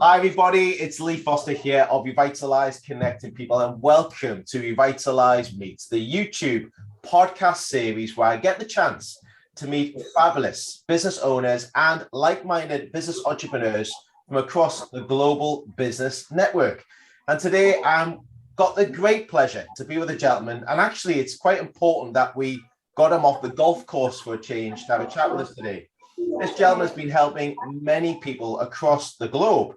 Hi everybody, it's Lee Foster here of Revitalise Connecting People, and welcome to Revitalise Meets, the YouTube podcast series where I get the chance to meet fabulous business owners and like-minded business entrepreneurs from across the global business network. And today I've got the great pleasure to be with a gentleman, and actually it's quite important that we got him off the golf course for a change to have a chat with us today. This gentleman has been helping many people across the globe,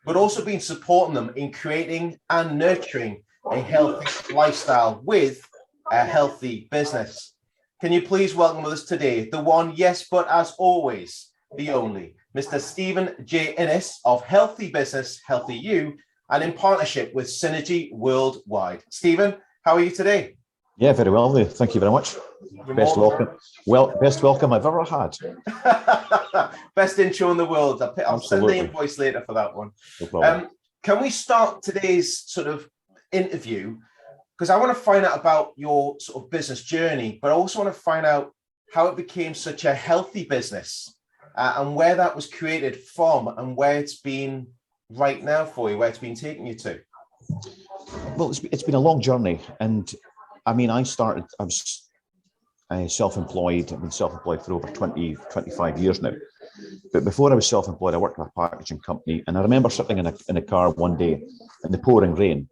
but also been supporting them in creating and nurturing a healthy lifestyle with a healthy business. Can you please welcome with us today the one, yes, but as always, the only, Mr. Stephen J. Innes of Healthy Business, Healthy You, and in partnership with Synergy Worldwide. Stephen, how are you today? Yeah, very well, Lee. Thank you very much. Best welcome. Well, best welcome I've ever had. Best intro in the world. I'll send the invoice later for that one. No problem. Can we start today's sort of interview? Because I want to find out about your sort of business journey, but I also want to find out how it became such a healthy business and where that was created from and where it's been right now for you, where it's been taking you to. Well, it's been a long journey. And I mean, I was self-employed. I've been self-employed for over 25 years now. But before I was self-employed, I worked with a packaging company. And I remember sitting in a car one day in the pouring rain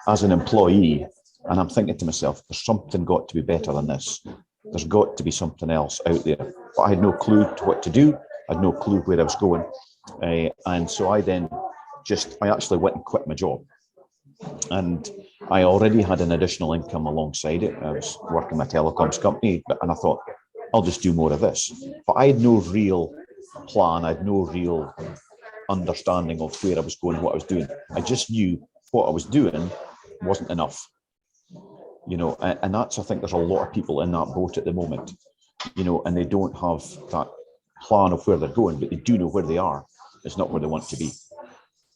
as an employee. And I'm thinking to myself, there's something got to be better than this. There's got to be something else out there. But I had no clue to what to do. I had no clue where I was going. And so I actually went and quit my job. And I already had an additional income alongside it. I was working in a telecoms company, and I thought, I'll just do more of this. But I had no real plan. I had no real understanding of where I was going, what I was doing. I just knew what I was doing wasn't enough. You know, and I think there's a lot of people in that boat at the moment, you know, and they don't have that plan of where they're going, but they do know where they are. It's not where they want to be.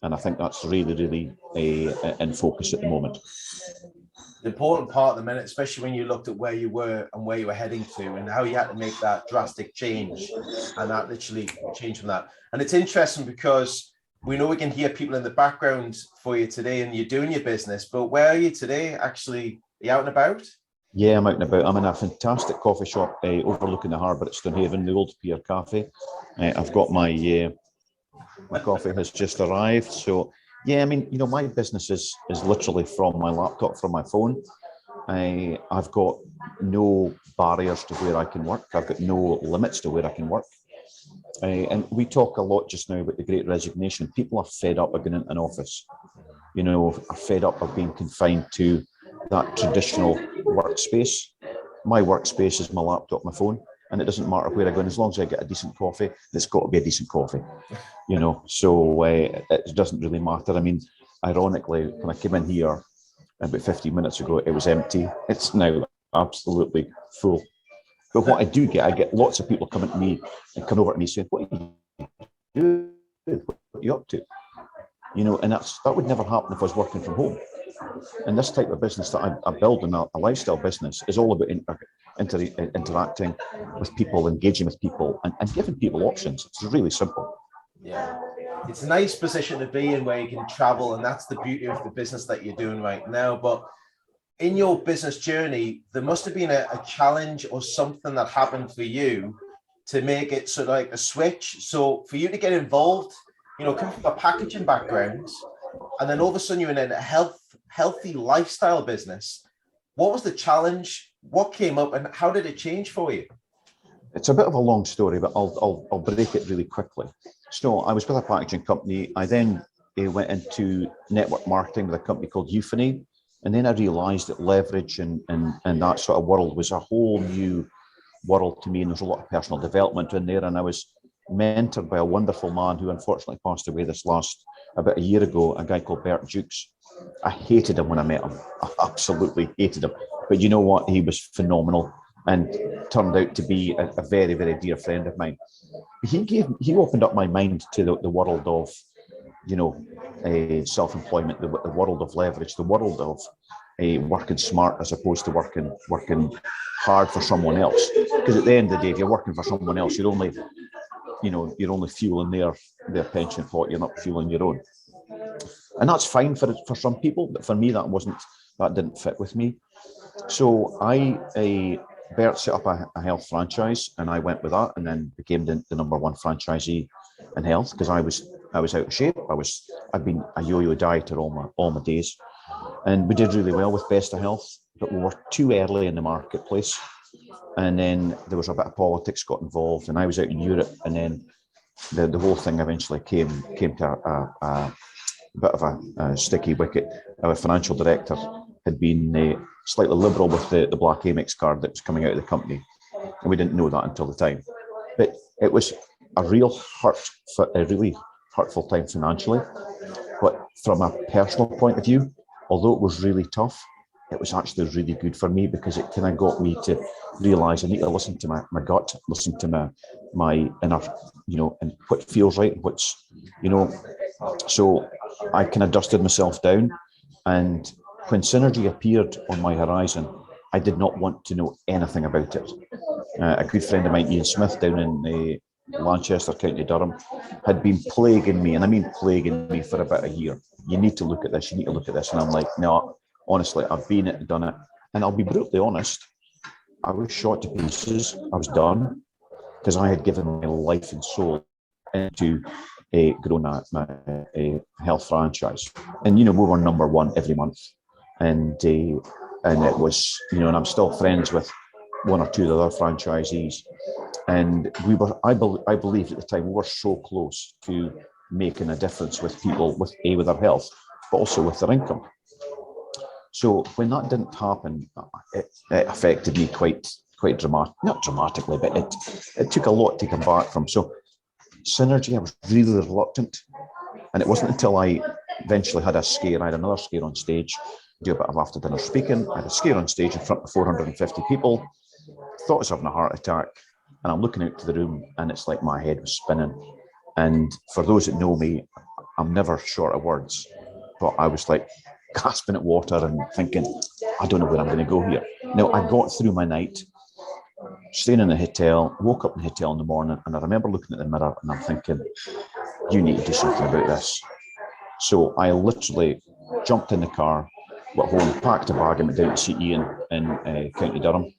And I think that's really in focus at the moment. The important part at the minute, especially when you looked at where you were and where you were heading to and how you had to make that drastic change, and that literally changed from that. And it's interesting because we know we can hear people in the background for you today and you're doing your business, but where are you today? Actually, are you out and about? Yeah, I'm out and about. I'm in a fantastic coffee shop overlooking the harbour at Stonehaven, the Old Pier Cafe. I've got my coffee has just arrived. So yeah, I mean, you know, my business is literally from my laptop, from my phone. I've got no barriers to where I can work. I've got no limits to where I can work. And we talk a lot just now about the Great Resignation. People are fed up of going into an office, you know, are fed up of being confined to that traditional workspace. My workspace is my laptop, my phone. And it doesn't matter where I go. And as long as I get a decent coffee, it's got to be a decent coffee, you know. So it doesn't really matter. I mean, ironically, when I came in here about 15 minutes ago, it was empty. It's now absolutely full. But what I do get, I get lots of people coming to me and come over to me saying, "What are you doing? What are you up to?" You know, and that would never happen if I was working from home. And this type of business that I'm building, a lifestyle business, is all about interacting with people, engaging with people, and giving people options. It's really simple. Yeah, it's a nice position to be in where you can travel, and that's the beauty of the business that you're doing right now. But in your business journey, there must have been a challenge or something that happened for you to make it sort of like a switch. So for you to get involved, you know, come from a packaging background, and then all of a sudden you're in a healthy lifestyle business. What was the challenge? What came up, and how did it change for you? It's a bit of a long story, but I'll break it really quickly. So I was with a packaging company. I then went into network marketing with a company called Euphony. And then I realized that leverage and that sort of world was a whole new world to me. And there's a lot of personal development in there. And I was mentored by a wonderful man who unfortunately passed away about a year ago, a guy called Bert Jukes. I hated him when I met him. I absolutely hated him. But you know what? He was phenomenal and turned out to be a very, very dear friend of mine. He opened up my mind to the world of, you know, self-employment, the world of leverage, the world of working smart as opposed to working hard for someone else. Because at the end of the day, if you're working for someone else, you're only fueling their pension pot, you're not fueling your own. And that's fine for some people, but for me, that didn't fit with me. So Bert set up a health franchise, and I went with that, and then became the number one franchisee in health, because I was out of shape. I've been a yo-yo dieter all my days, and we did really well with Best of Health, but we were too early in the marketplace. And then there was a bit of politics got involved, and I was out in Europe, and then the whole thing eventually came to a bit of a sticky wicket. Our financial director had been slightly liberal with the black Amex card that was coming out of the company, and we didn't know that until the time. But it was a really hurtful time financially. But from a personal point of view, although it was really tough, it was actually really good for me, because it kind of got me to realise I need to listen to my gut, listen to my inner, and what feels right, so I kind of dusted myself down. And when Synergy appeared on my horizon, I did not want to know anything about it. A good friend of mine, Ian Smith, down in Lanchester, County Durham, had been plaguing me, and I mean plaguing me, for about a year. You need to look at this, And I'm like, no, honestly, I've been it and done it. And I'll be brutally honest, I was shot to pieces. I was done, because I had given my life and soul into growing a health franchise. And, we were number one every month. And it was, and I'm still friends with one or two of the other franchisees. And I believed at the time, we were so close to making a difference with people with their health, but also with their income. So when that didn't happen, it affected me quite not dramatically, but it took a lot to come back from. So Synergy, I was really reluctant. And it wasn't until I eventually had a scare. I had another scare on stage, do a bit of after dinner speaking. I had a scare on stage in front of 450 people. Thought I was having a heart attack. And I'm looking out to the room, and it's like my head was spinning. And for those that know me, I'm never short of words, but I was like gasping at water and thinking, I don't know where I'm going to go here. Now, I got through my night, staying in the hotel, woke up in the hotel in the morning, and I remember looking at the mirror and I'm thinking, you need to do something about this. So I literally jumped in the car, went home, packed a bag, and went down to see Ian in County Durham.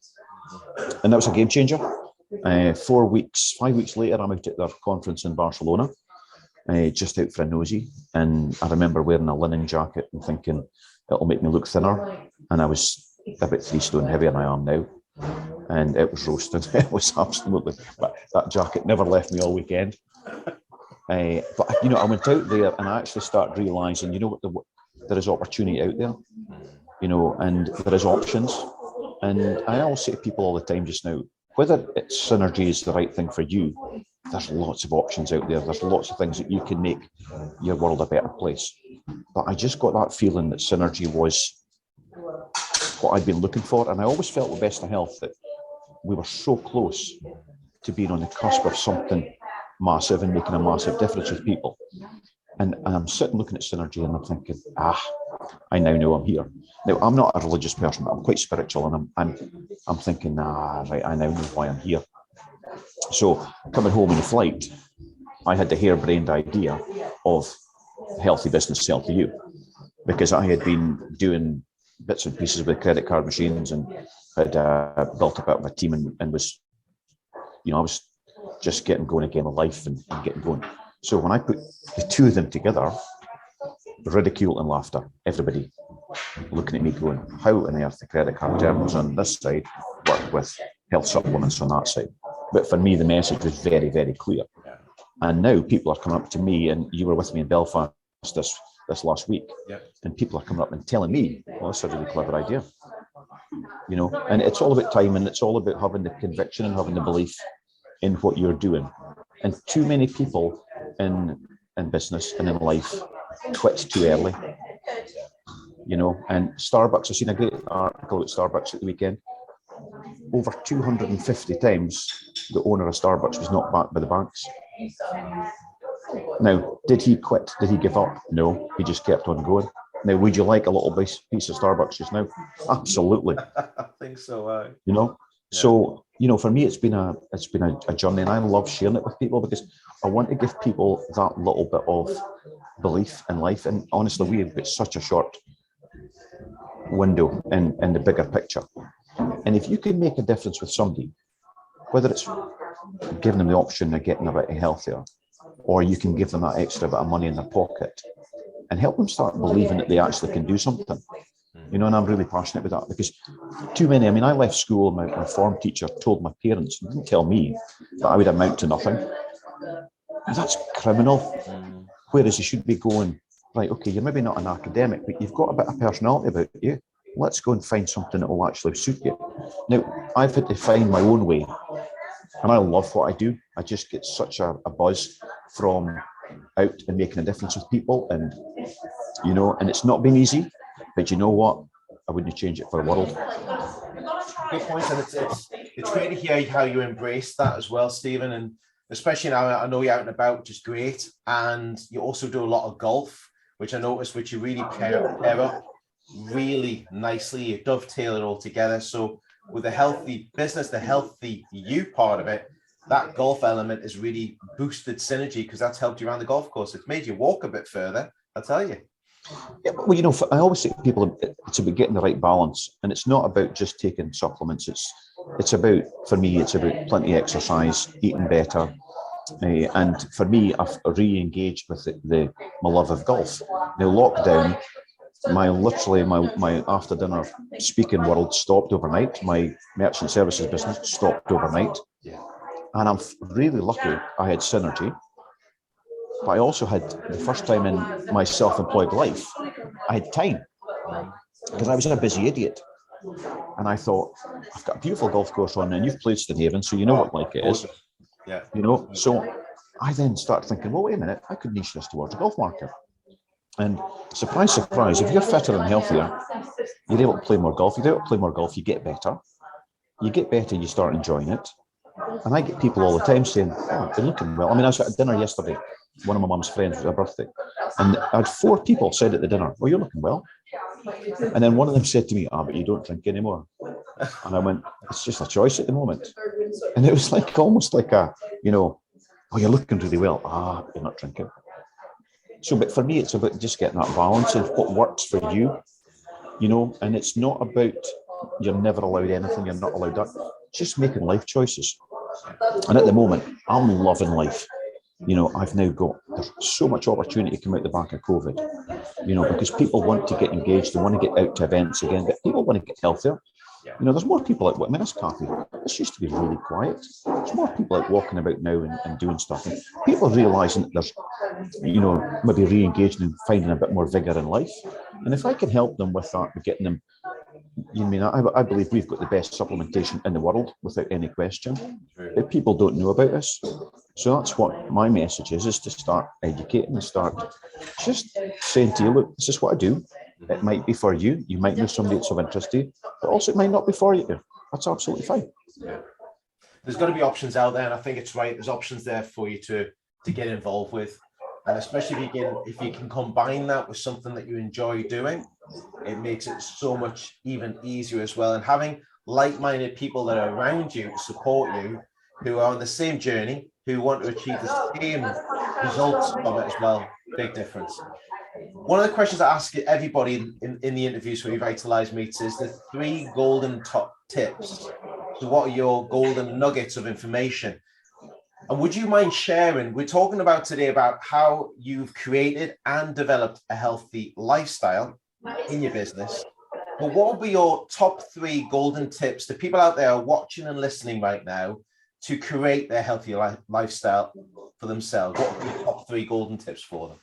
And that was a game changer. 5 weeks later, I'm out at their conference in Barcelona, just out for a nosy. And I remember wearing a linen jacket and thinking, it'll make me look thinner. And I was about 3 stone heavier than I am now. And it was roasting. It was absolutely, but that jacket never left me all weekend. But I went out there and I actually started realising, there is opportunity out there, and there is options. And I always say to people all the time just now, whether it's Synergy is the right thing for you, there's lots of options out there. There's lots of things that you can make your world a better place. But I just got that feeling that Synergy was what I'd been looking for. And I always felt with Best of Health that we were so close to being on the cusp of something massive and making a massive difference with people. And I'm sitting looking at Synergy and I'm thinking, I now know I'm here. Now, I'm not a religious person, but I'm quite spiritual, and I'm thinking, right, I now know why I'm here. So coming home in the flight, I had the harebrained idea of Healthy Business, Healthy You, because I had been doing bits and pieces with credit card machines and had built a bit of a team and was, I was just getting going again in life and getting going. So when I put the two of them together, ridicule and laughter, everybody looking at me going, how on earth the credit card terminals on this side work with health supplements on that side? But for me, the message was very, very clear. And now people are coming up to me, and you were with me in Belfast this last week, and people are coming up and telling me, well, that's a really clever idea. And it's all about time, and it's all about having the conviction and having the belief in what you're doing. And too many people in business and in life quit too early. And Starbucks, I've seen a great article about Starbucks at the weekend. Over 250 times the owner of Starbucks was not backed by the banks. Now, did he quit? Did he give up? No, he just kept on going. Now, would you like a little piece of Starbucks just now? Absolutely. I think so. So for me, it's been a journey, and I love sharing it with people because I want to give people that little bit of belief in life. And honestly, we've got such a short window in the bigger picture. And if you can make a difference with somebody, whether it's giving them the option of getting a bit healthier, or you can give them that extra bit of money in their pocket and help them start believing that they actually can do something. And I'm really passionate about that because too many, I left school and my form teacher told my parents, he didn't tell me that I would amount to nothing. And that's criminal. Whereas you should be going, right, okay, you're maybe not an academic, but you've got a bit of personality about you. Let's go and find something that will actually suit you. Now, I've had to find my own way, and I love what I do. I just get such a buzz from out and making a difference with people, and and it's not been easy, but you know what? I wouldn't change it for the world. Good point, and it's great to hear how you embrace that as well, Stephen, and especially now I know you're out and about, which is great, and you also do a lot of golf, which I noticed, which you really pair up really nicely. You dovetail it all together. So with the healthy business, the healthy you part of it, that golf element is really boosted synergy because that's helped you around the golf course. It's made you walk a bit further, I'll tell you. Yeah, well, I always say to people, it's about getting the right balance, and it's not about just taking supplements. It's about, for me, it's about plenty of exercise, eating better, and for me, I've re-engaged with my love of golf. Now, lockdown, my after dinner speaking world stopped overnight. My merchant services business stopped overnight, and I'm really lucky. I had synergy. But I also had, the first time in my self-employed life, I had time because I was a busy idiot. And I thought, I've got a beautiful golf course on, and you've played Stonehaven, so you know what like it is. Yeah. So I then started thinking, well, wait a minute, I could niche this towards a golf market. And surprise, surprise, if you're fitter and healthier, you're able to play more golf. You're able to play more golf, you get better. You get better, you start enjoying it. And I get people all the time saying, oh, I've been looking well. I was at dinner yesterday. One of my mum's friends, was her birthday. And I had 4 people said at the dinner, oh, you're looking well. And then one of them said to me, but you don't drink anymore. And I went, it's just a choice at the moment. And it was like, almost like oh, you're looking really well. You're not drinking. So, but for me, it's about just getting that balance of what works for you, and it's not about you're never allowed anything, you're not allowed that. Just making life choices. And at the moment, I'm loving life. I've now there's so much opportunity to come out the back of COVID, because people want to get engaged, they want to get out to events again, but people want to get healthier. There's more people out, this cafe, this used to be really quiet. There's more people out walking about now and doing stuff. And people are realising that there's, maybe re-engaging and finding a bit more vigour in life. And if I can help them with that, getting them, I believe we've got the best supplementation in the world without any question. But people don't know about us. So that's what my message is to start educating and start just saying to you, look, this is what I do. It might be for you. You might know somebody that's of interest to you, but also it might not be for you. That's absolutely fine. Yeah. There's got to be options out there, and I think it's right. There's options there for you to get involved with, and especially if you can combine that with something that you enjoy doing, it makes it so much even easier as well. And having like-minded people that are around you to support you, who are on the same journey, who want to achieve the same results from it as well, big difference. One of the questions I ask everybody in the interviews for Revitalise Meets is the 3 golden top tips. So what are your golden nuggets of information? And would you mind sharing, we're talking about today about how you've created and developed a healthy lifestyle in your business. But what would be your top 3 golden tips to people out there watching and listening right now to create their healthy lifestyle for themselves? What would be your top 3 golden tips for them?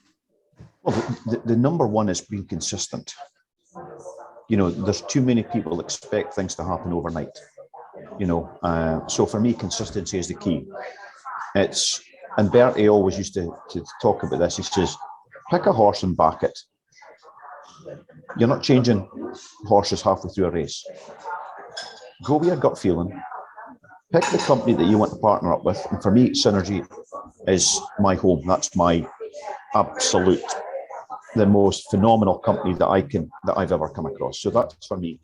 Well, the number one is being consistent. There's too many people expect things to happen overnight. So for me, consistency is the key. And Bertie always used to talk about this. He says, pick a horse and back it. You're not changing horses halfway through a race. Go with your gut feeling. Pick the company that you want to partner up with. And for me, Synergy is my home. That's my absolute, the most phenomenal company that I've ever come across. So that's for me.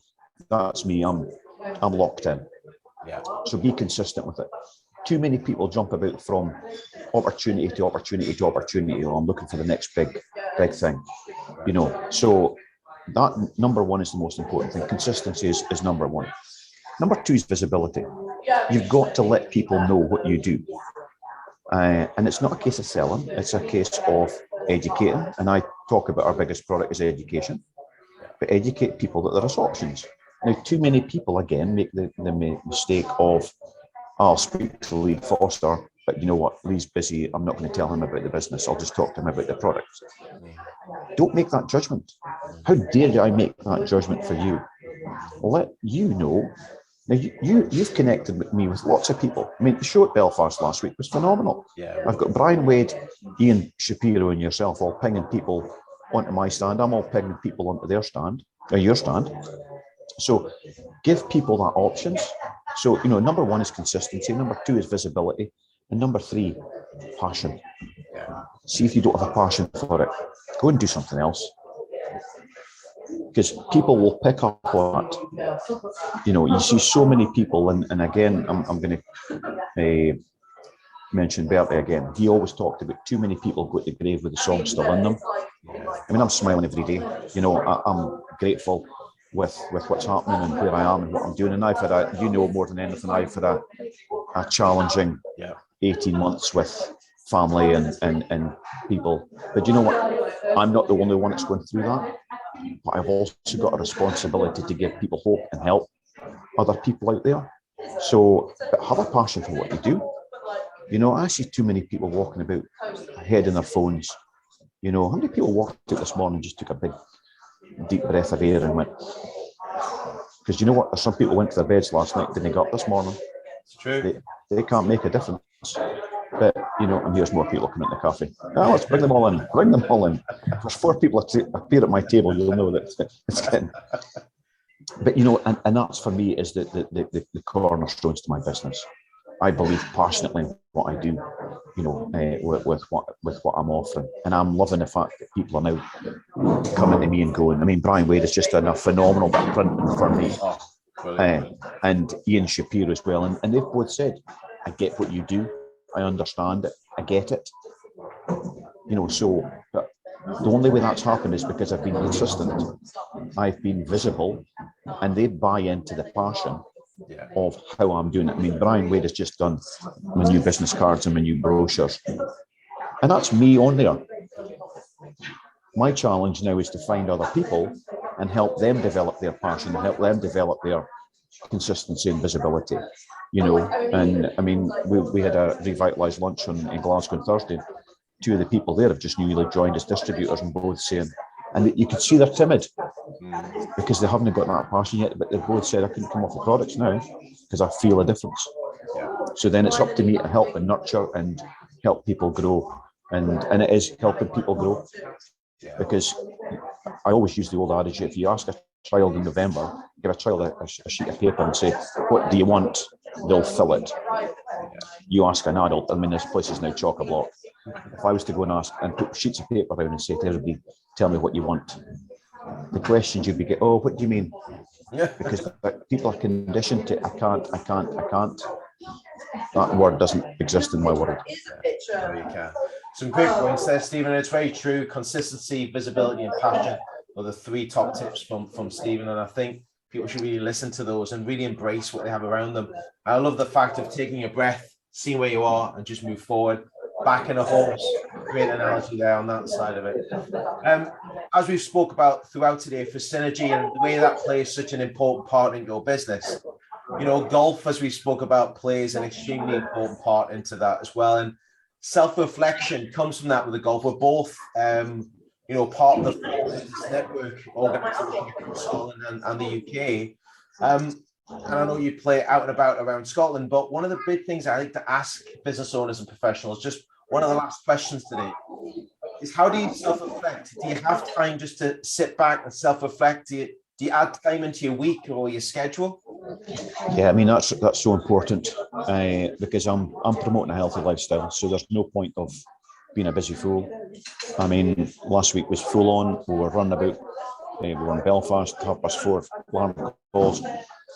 That's me. I'm locked in. Yeah. So be consistent with it. Too many people jump about from opportunity to opportunity to opportunity. Oh, I'm looking for the next big thing, you know. So that number one is the most important thing. Consistency is number one. Number two is visibility. You've got to let people know what you do. And it's not a case of selling, it's a case of educating. And I talk about our biggest product is education, but educate people that there is options. Now, too many people, again, make the mistake of, I'll speak to Lee Foster, but you know what, Lee's busy, I'm not going to tell him about the business, I'll just talk to him about the product. Don't make that judgment. How dare I make that judgment for you? Let you know. Now, you've connected with me with lots of people. I mean, the show at Belfast last week was phenomenal. Yeah. I've got Brian Wade, Ian Shapiro, and yourself all pinging people onto my stand. I'm all pinging people onto their stand, or your stand. So give people that options. So, you know, number one is consistency. Number two is visibility. And number three, passion. Yeah. See if you don't have a passion for it. Go and do something else. Because people will pick up on it. You know, you see so many people, and again, I'm going to mention Bertie again. He always talked about too many people go to the grave with the song still in them. I mean, I'm smiling every day. You know, I'm grateful with what's happening and where I am and what I'm doing. And I've had you know more than anything, I've had a challenging 18 months with family and people. But you know what? I'm not the only one that's going through that. But I've also got a responsibility to give people hope and help other people out there. So have a passion for what you do. You know, I see too many people walking about, head in their phones. You know, how many people walked out this morning and just took a big, deep breath of air and went, because you know what? Some people went to their beds last night, didn't get up this morning. It's true. They can't make a difference. But, you know, and here's more people coming at the coffee. Oh, let's bring them all in. Bring them all in. If there's 4 people appear at my table, you'll know that it's getting. But, you know, and that's for me is the cornerstones to my business. I believe passionately in what I do, you know, with what I'm offering. And I'm loving the fact that people are now coming to me and going, I mean, Brian Wade has just done a phenomenal bit of printing for me. And Ian Shapiro as well. And they've both said, I get what you do. I understand it. I get it. You know, so the only way that's happened is because I've been consistent. I've been visible, and they buy into the passion of how I'm doing it. I mean, Brian Wade has just done my new business cards and my new brochures. And that's me on there. My challenge now is to find other people and help them develop their passion, and help them develop their consistency and visibility. You know, and I mean, we had a Revitalise lunch in Glasgow on Thursday. 2 of the people there have just newly joined as distributors, and both saying, and you could see they're timid because they haven't got that passion yet, but they both said, I couldn't come off the products now because I feel a difference. So then it's up to me to help and nurture and help people grow. And it is helping people grow, because I always use the old adage, if you ask a child in November, give a child a sheet of paper and say, what do you want? They'll fill it. You ask an adult, I mean, this place is now chock-a-block. If I was to go and ask and put sheets of paper down and say to everybody, tell me what you want, the questions you'd be getting, oh, what do you mean? Because people are conditioned to, I can't. That word doesn't exist in my world. No, you can. Some great points there, Stephen. It's very true. Consistency, visibility, and passion are the 3 top tips from Stephen. And I think people should really listen to those and really embrace what they have around them. I love the fact of taking a breath, seeing where you are, and just move forward. Back in a horse. Great analogy there on that side of it. As we've spoke about throughout today, for synergy and the way that plays such an important part in your business, you know, golf, as we spoke about, plays an extremely important part into that as well. And self-reflection comes from that with the golf. We're both, you know, part of the Business Network organisation across Scotland and the UK. And I know you play out and about around Scotland, but one of the big things I like to ask business owners and professionals, just one of the last questions today, is how do you self-reflect? Do you have time just to sit back and self-reflect? Do you add time into your week or your schedule? Yeah, I mean, that's so important because I'm promoting a healthy lifestyle, so there's no point of being a busy fool. I mean, last week was full on. We were running about. We were in Belfast, 4:30 alarm calls.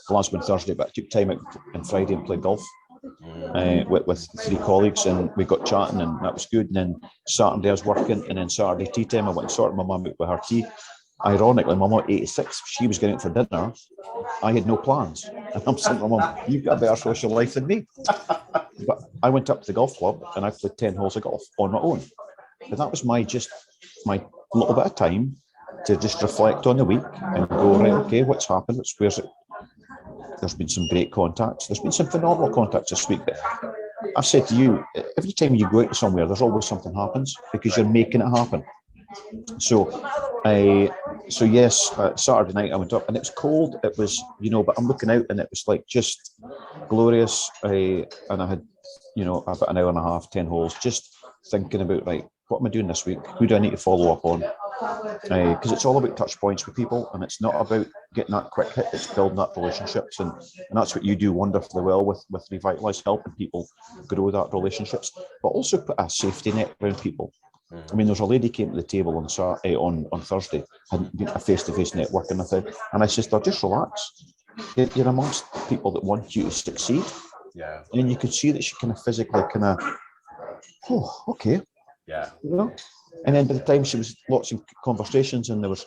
Glasgow on Thursday, but I took time out on Friday and played golf with 3 colleagues, and we got chatting, and that was good. And then Saturday I was working, and then Saturday tea time I went and sorted my mum out with her tea. Ironically, my mum, 86, she was going out for dinner. I had no plans, and I'm saying to my mum, "You've got a better social life than me." But I went up to the golf club and I played 10 holes of golf on my own. But that was my little bit of time to just reflect on the week and go, right, okay, what's happened? Where's it? There's been some great contacts. There's been some phenomenal contacts this week. But I've said to you, every time you go out somewhere, there's always something happens because you're making it happen. So yes, Saturday night I went up and it was cold. It was, but I'm looking out and it was like just glorious. And I had, about an hour and a half, 10 holes, just thinking about, right, what am I doing this week? Who do I need to follow up on? Because it's all about touch points with people, and it's not about getting that quick hit. It's building that relationships, and that's what you do wonderfully well with Revitalise, helping people grow that relationships, but also put a safety net around people. I mean, there's a lady came to the table on Thursday, hadn't been a face-to-face networking with her, and I said, just relax. You're amongst people that want you to succeed. Yeah. And you could see that she kind of physically oh, okay. Yeah. And then by the time she was lots of conversations, and there was,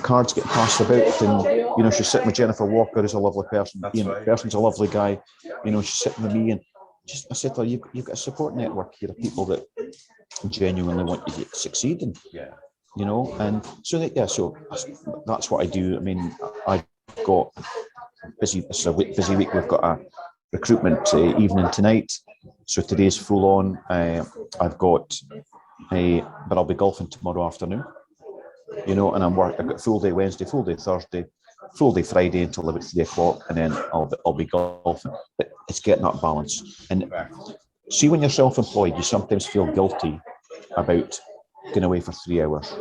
cards getting passed about, and she's sitting with Jennifer Walker, who's a lovely person. That's Ian right. Person's a lovely guy. She's sitting with me, and I said to her, you've got a support network here of people that genuinely want you to succeed, and and so that's what I do. I mean, I've got it's a busy week. We've got a recruitment evening tonight, so today's full on. I've got but I'll be golfing tomorrow afternoon, and I've got full day Wednesday, full day Thursday, full day Friday until about 3 o'clock, and then I'll be golfing. But it's getting that balance. And see, when you're self-employed, you sometimes feel guilty about going away for 3 hours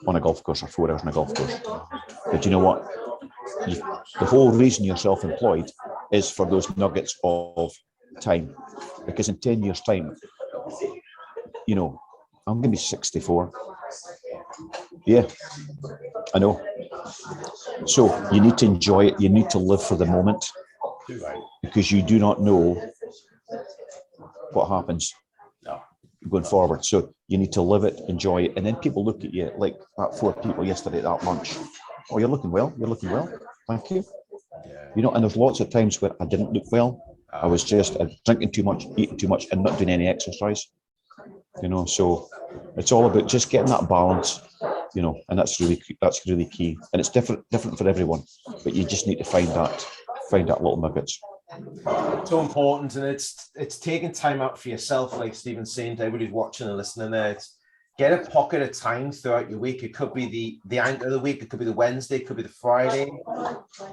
on a golf course or 4 hours on a golf course. But you know what? The whole reason you're self-employed is for those nuggets of time, because in 10 years' time, I'm going to be 64. Yeah, I know. So you need to enjoy it. You need to live for the moment, because you do not know what happens going forward. So you need to live it, enjoy it, and then people look at you like that 4 people yesterday at that lunch. Oh, you're looking well. You're looking well. Thank you. And there's lots of times where I didn't look well. I was just drinking too much, eating too much, and not doing any exercise. So it's all about just getting that balance, and that's really key. And it's different for everyone, but you just need to find that little nuggets. It's so important, and it's taking time out for yourself, like Stephen's saying to everybody who's watching and listening there. It's get a pocket of time throughout your week. It could be the anchor of the week, it could be the Wednesday, it could be the Friday,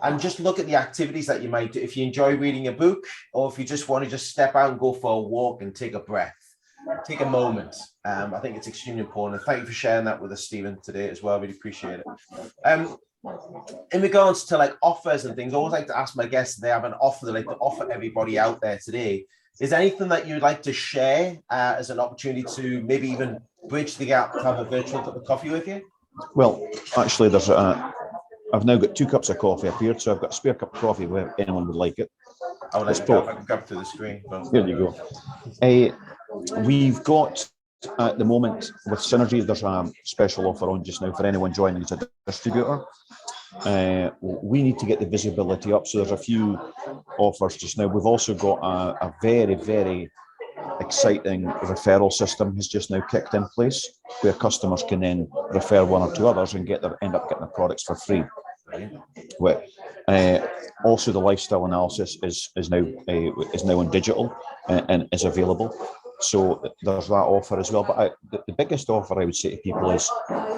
and just look at the activities that you might do. If you enjoy reading a book, or if you just want to just step out and go for a walk and take a breath, take a moment. I think it's extremely important. Thank you for sharing that with us, Stephen, today as well. Really appreciate it. In regards to like offers and things, I always like to ask my guests if they have an offer they like to offer everybody out there today. Is there anything that you'd like to share as an opportunity to maybe even bridge the gap to have a virtual cup of coffee with you? Well, actually, I've now got 2 cups of coffee up here, so I've got a spare cup of coffee where anyone would like it. I would like to go. I can grab through the screen. There you go. We've got, at the moment, with Synergy, there's a special offer on just now for anyone joining as a distributor. We need to get the visibility up, so there's a few offers just now. We've also got a very, very exciting referral system has just now kicked in place, where customers can then refer 1 or 2 others and end up getting the products for free. Also, the lifestyle analysis is now on digital and is available. So there's that offer as well. But the biggest offer I would say to people is,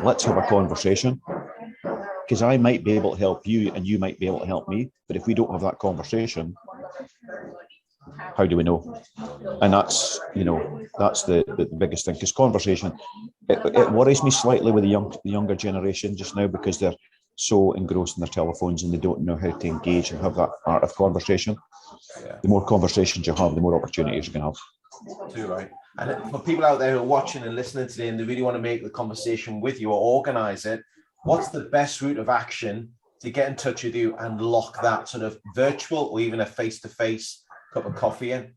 let's have a conversation, because I might be able to help you and you might be able to help me. But if we don't have that conversation, how do we know? And that's the biggest thing, because conversation, it worries me slightly with the younger generation just now, because they're so engrossed in their telephones and they don't know how to engage and have that art of conversation. The more conversations you have, the more opportunities you can have. Too right. And for people out there who are watching and listening today and they really want to make the conversation with you or organize it, what's the best route of action to get in touch with you and lock that sort of virtual or even a face-to-face cup of coffee in?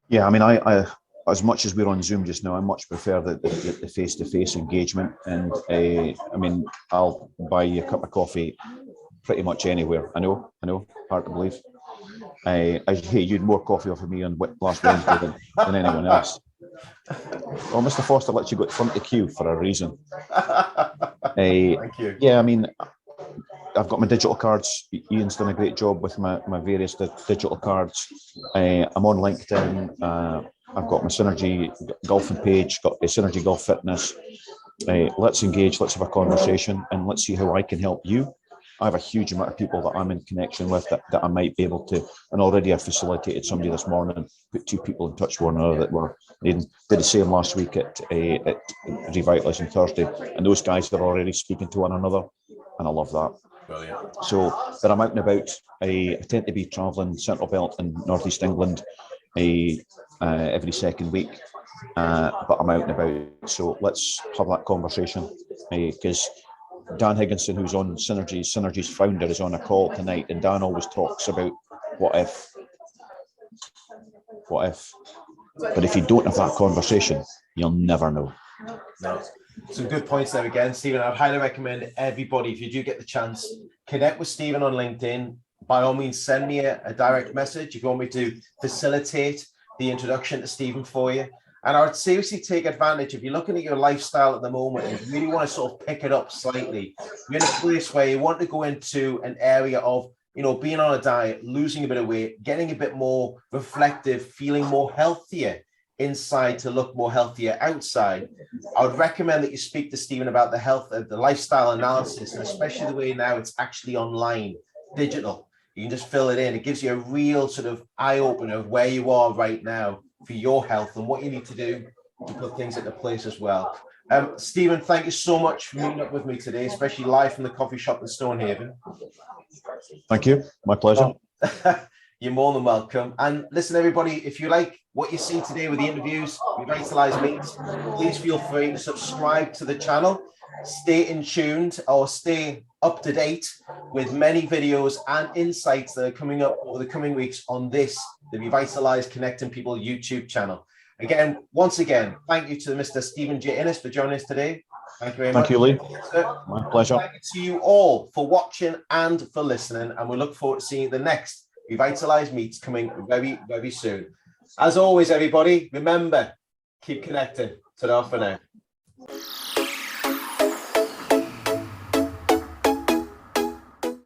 Yeah, I mean, I as much as we're on Zoom just now, I much prefer the face-to-face engagement. And I mean, I'll buy you a cup of coffee pretty much anywhere. I know, hard to believe. Hey, you'd more coffee off of me on last Wednesday than anyone else. Well, Mr. Foster lets you go front of the queue for a reason. Thank you. Yeah, I mean, I've got my digital cards. Ian's done a great job with my various digital cards. I'm on LinkedIn. I've got my Synergy golfing page, got a Synergy Golf Fitness. Let's engage, let's have a conversation, and let's see how I can help you. I have a huge amount of people that I'm in connection with that I might be able to, and already I facilitated somebody this morning, put 2 people in touch with one another that were did the same last week at Revitalise on Thursday, and those guys are already speaking to one another, and I love that. Brilliant. So that I'm out and about. I tend to be travelling Central Belt and Northeast England every second week, but I'm out and about. So let's have that conversation, because Dan Higginson, who's on Synergy's founder, is on a call tonight, and Dan always talks about what if. But if you don't have that conversation, you'll never know. No. Some good points there again, Stephen. I'd highly recommend everybody, if you do get the chance, connect with Stephen on LinkedIn. By all means, send me a direct message if you want me to facilitate the introduction to Stephen for you. And I would seriously take advantage, if you're looking at your lifestyle at the moment and you really want to sort of pick it up slightly, you're in a place where you want to go into an area of, being on a diet, losing a bit of weight, getting a bit more reflective, feeling more healthier inside to look more healthier outside. I would recommend that you speak to Stephen about the health of the lifestyle analysis, and especially the way now it's actually online, digital. You can just fill it in. It gives you a real sort of eye-opener of where you are right now for your health and what you need to do to put things into place as well. Stephen, thank you so much for meeting up with me today, especially live from the coffee shop in Stonehaven. Thank you. My pleasure. You're more than welcome. And listen, everybody, if you like what you see today with the interviews, Revitalise Meets, please feel free to subscribe to the channel. Stay in tuned or stay up to date with many videos and insights that are coming up over the coming weeks on the Revitalise Connecting People YouTube channel. Again, once again, thank you to Mr. Stephen J. Innes for joining us today. Thank you very much. Thank you, Lee. My pleasure. Thank you to you all for watching and for listening, and we look forward to seeing the next Revitalise Meets coming very, very soon. As always, everybody, remember, keep connecting. Ta-ra for now.